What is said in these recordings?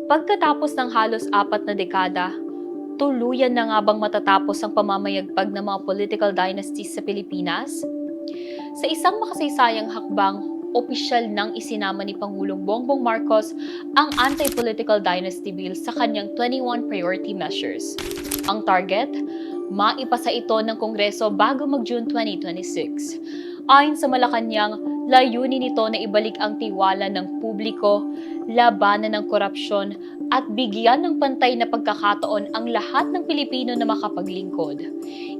Pagkatapos ng halos 4 na dekada, tuluyan na nga bang matatapos ang pamamayagpag ng mga political dynasties sa Pilipinas? Sa isang makasaysayang hakbang, opisyal nang isinama ni Pangulong Bongbong Marcos ang Anti-Political Dynasty Bill sa kanyang 21 priority measures. Ang target, maipasa ito ng Kongreso bago mag-June 2026. Ayon sa Malacanang, layunin nito na ibalik ang tiwala ng publiko, labanan ng korupsyon, at bigyan ng pantay na pagkakataon ang lahat ng Pilipino na makapaglingkod.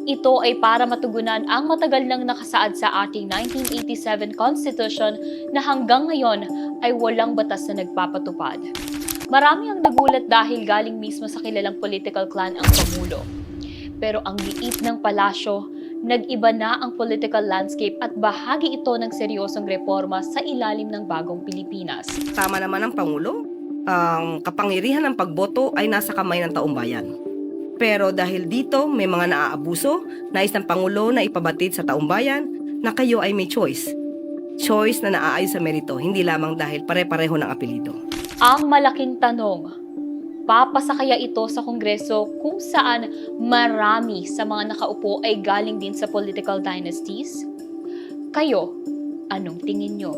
Ito ay para matugunan ang matagal nang nakasaad sa ating 1987 Constitution na hanggang ngayon ay walang batas na nagpapatupad. Marami ang nagulat dahil galing mismo sa kilalang political clan ang Pangulo. Pero ang liit ng palasyo, nag-iba na ang political landscape at bahagi ito ng seryosong reforma sa ilalim ng bagong Pilipinas. Tama naman ang Pangulo. Ang kapangyarihan ng pagboto ay nasa kamay ng taumbayan. Pero dahil dito may mga naaabuso, nais ng Pangulo na ipabatid sa taumbayan na kayo ay may choice. Choice na naaayon sa merito, hindi lamang dahil pare-pareho ng apelido. Ang malaking tanong, papasa kaya ito sa Kongreso kung saan marami sa mga nakaupo ay galing din sa political dynasties? Kayo, anong tingin nyo?